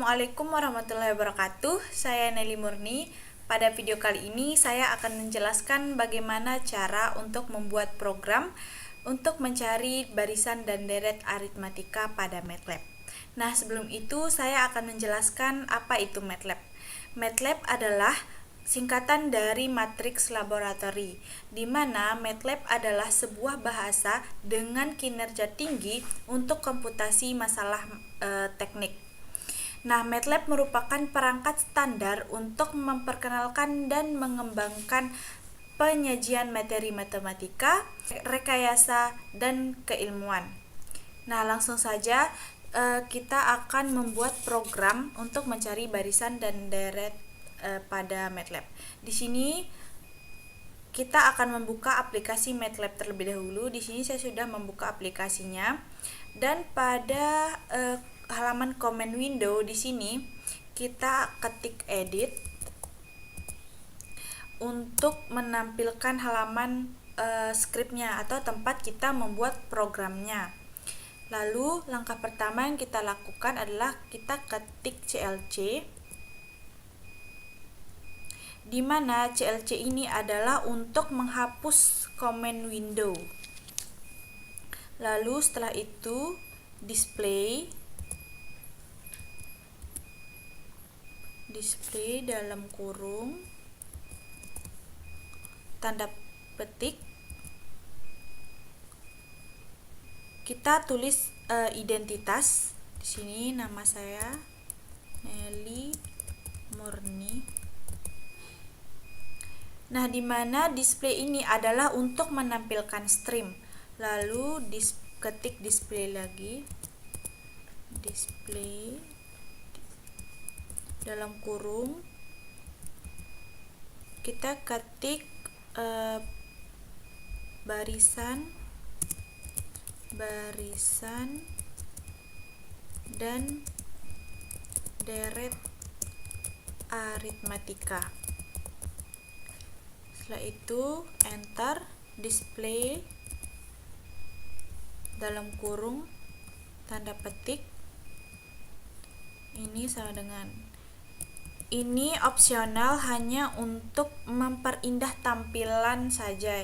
Assalamualaikum warahmatullahi wabarakatuh. Saya Nelly Murni. Pada video kali ini saya akan menjelaskan bagaimana cara untuk membuat program untuk mencari barisan dan deret aritmatika pada MATLAB. Nah, sebelum itu saya akan menjelaskan apa itu MATLAB. MATLAB adalah singkatan dari matriks laboratori, di mana MATLAB adalah sebuah bahasa dengan kinerja tinggi untuk komputasi masalah teknik. Nah, MATLAB merupakan perangkat standar untuk memperkenalkan dan mengembangkan penyajian materi matematika, rekayasa, dan keilmuan. Nah, langsung saja kita akan membuat program untuk mencari barisan dan deret pada MATLAB. Di sini kita akan membuka aplikasi MATLAB terlebih dahulu. Di sini saya sudah membuka aplikasinya, dan pada halaman command window di sini kita ketik edit untuk menampilkan halaman skripnya atau tempat kita membuat programnya. Lalu langkah pertama yang kita lakukan adalah kita ketik CLC, di mana CLC ini adalah untuk menghapus command window. Lalu setelah itu display dalam kurung tanda petik, kita tulis identitas. Di sini nama saya Nelly Murni. Nah, di mana display ini adalah untuk menampilkan stream. Lalu ketik display lagi, display dalam kurung, kita ketik barisan dan deret aritmatika. Setelah itu enter, display dalam kurung tanda petik ini sama dengan ini opsional, hanya untuk memperindah tampilan saja.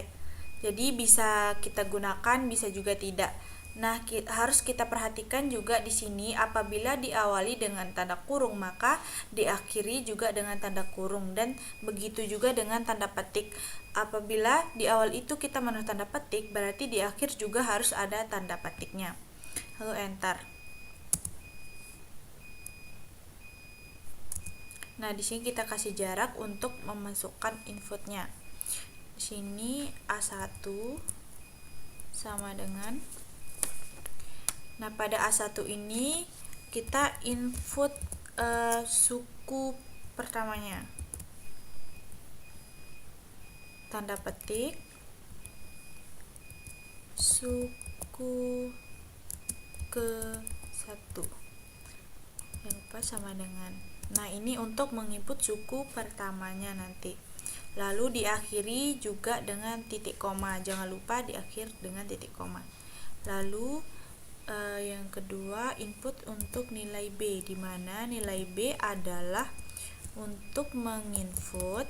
Jadi bisa kita gunakan, bisa juga tidak. Nah, harus kita perhatikan juga di sini, apabila diawali dengan tanda kurung maka diakhiri juga dengan tanda kurung, dan begitu juga dengan tanda petik. Apabila di awal itu kita menaruh tanda petik, berarti di akhir juga harus ada tanda petiknya. Lalu enter. Nah, di sini kita kasih jarak untuk memasukkan inputnya. Di sini A1 sama dengan, nah pada A1 ini kita input suku pertamanya, tanda petik suku ke-1, yang lupa sama dengan, nah ini untuk menginput suku pertamanya nanti. Lalu diakhiri juga dengan titik koma, jangan lupa diakhir dengan titik koma. Lalu yang kedua input untuk nilai B, di mana nilai B adalah untuk menginput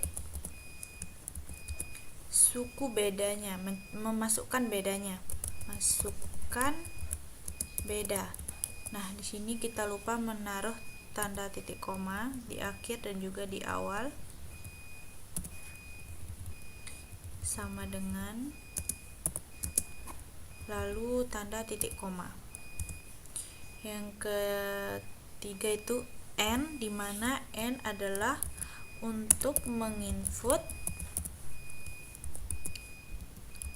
suku bedanya, memasukkan bedanya, masukkan beda. Nah, di sini kita lupa menaruh tanda titik koma di akhir dan juga di awal, sama dengan, lalu tanda titik koma. Yang ketiga itu N, di mana N adalah untuk menginput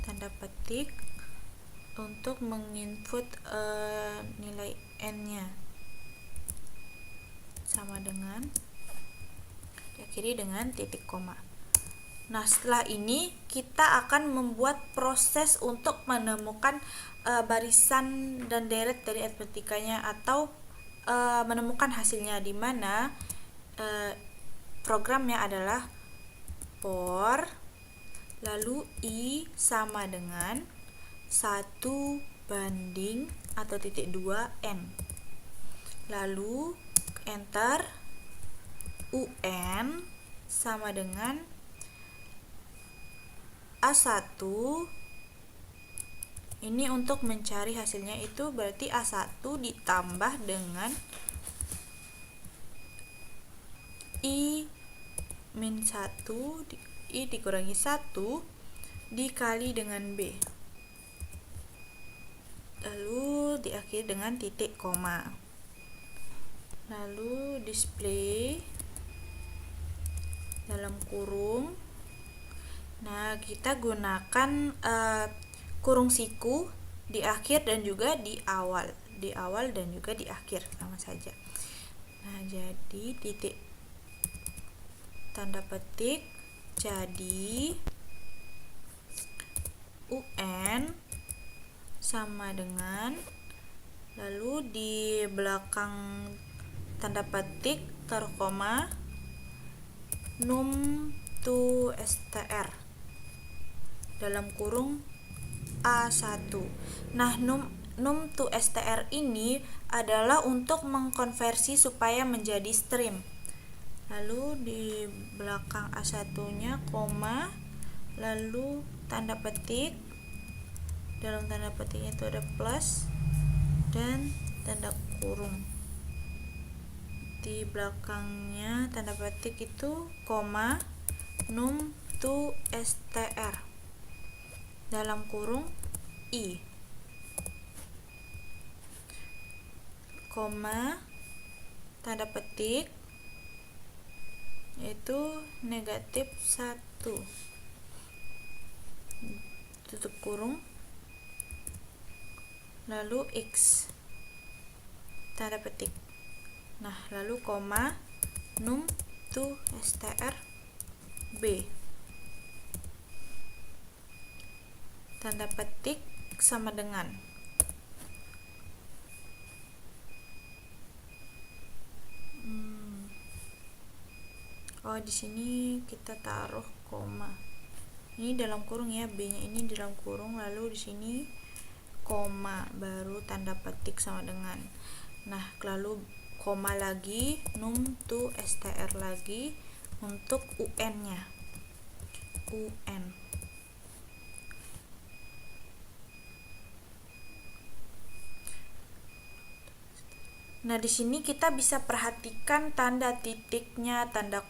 tanda petik untuk menginput nilai N-nya, sama dengan, diakhiri dengan titik koma. Nah, setelah ini kita akan membuat proses untuk menemukan barisan dan deret dari aritmatikanya, atau menemukan hasilnya, di mana programnya adalah for, lalu I sama dengan 1 banding atau titik 2 N. Lalu enter UN sama dengan A1. Ini untuk mencari hasilnya itu berarti A1 ditambah dengan I-1, I dikurangi 1 dikali dengan B. Lalu diakhiri dengan titik koma. Lalu display dalam kurung. Nah, kita gunakan kurung siku di akhir dan juga di awal dan juga di akhir sama saja. Nah, jadi titik tanda petik jadi UN sama dengan, lalu di belakang tanda petik taruh koma, num2 str dalam kurung A1. Nah, num2 str ini adalah untuk mengkonversi supaya menjadi stream. Lalu di belakang A1-nya koma, lalu tanda petik, dalam tanda petiknya itu ada plus dan tanda kurung. Di belakangnya tanda petik itu koma, num2 str dalam kurung I, koma, tanda petik yaitu -1, tutup kurung, lalu X, tanda petik. Nah, lalu koma, num2 str B, tanda petik sama dengan di sini kita taruh koma. Ini dalam kurung ya, B-nya ini dalam kurung, lalu di sini koma, baru tanda petik sama dengan. Nah, lalu koma lagi, num2 str lagi untuk UN-nya. UN. Nah, di sini kita bisa perhatikan tanda titiknya, tanda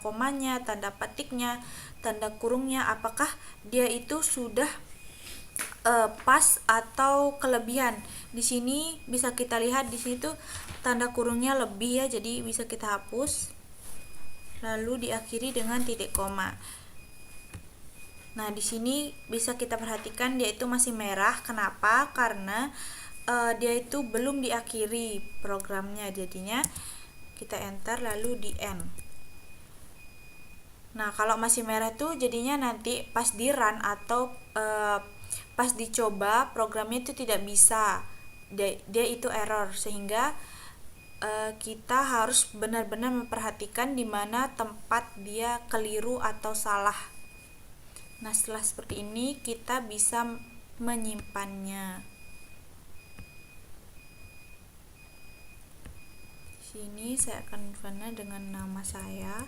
komanya, tanda petiknya, tanda kurungnya, apakah dia itu sudah pas atau kelebihan. Di sini bisa kita lihat di situ tanda kurungnya lebih ya, jadi bisa kita hapus. Lalu diakhiri dengan titik koma. Nah, di sini bisa kita perhatikan dia itu masih merah. Kenapa? Karena dia itu belum diakhiri programnya, jadinya kita enter lalu di end. Nah, kalau masih merah tuh jadinya nanti pas di run atau pas dicoba programnya itu tidak bisa, dia itu error, sehingga kita harus benar-benar memperhatikan di mana tempat dia keliru atau salah. Nah, setelah seperti ini kita bisa menyimpannya. Sini saya akan menyimpannya dengan nama saya,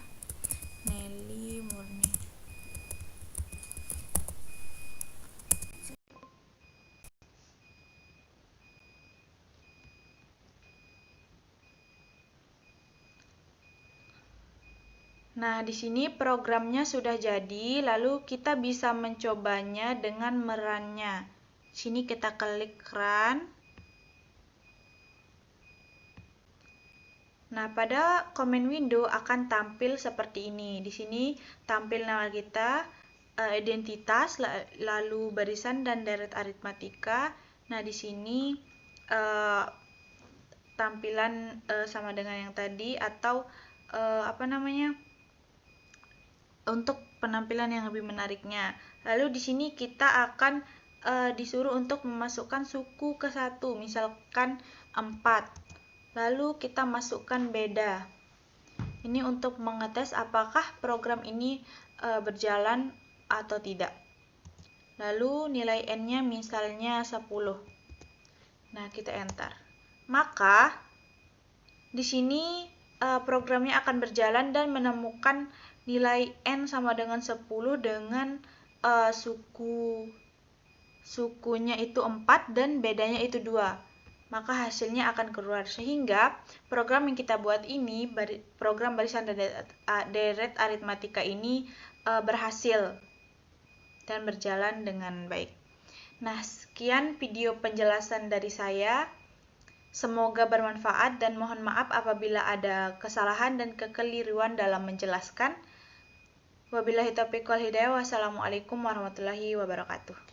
Nelly Murni. Nah, di sini programnya sudah jadi, lalu kita bisa mencobanya dengan merunnya. Sini kita klik run. Nah, pada command window akan tampil seperti ini. Di sini tampil nama kita, identitas, lalu barisan dan deret aritmatika. Nah, di sini tampilan sama dengan yang tadi, atau untuk penampilan yang lebih menariknya. Lalu di sini kita akan disuruh untuk memasukkan suku ke 1, misalkan 4. Lalu kita masukkan beda. Ini untuk mengetes apakah program ini berjalan atau tidak. Lalu nilai n-nya misalnya 10. Nah, kita enter. Maka Di sini programnya akan berjalan dan menemukan nilai N sama dengan 10 dengan sukunya itu 4 dan bedanya itu 2. Maka hasilnya akan keluar. Sehingga program yang kita buat ini, program barisan deret aritmatika ini berhasil dan berjalan dengan baik. Nah, sekian video penjelasan dari saya. Semoga bermanfaat dan mohon maaf apabila ada kesalahan dan kekeliruan dalam menjelaskan. Wabillahi taufiq wal hidayah. Wassalamualaikum warahmatullahi wabarakatuh.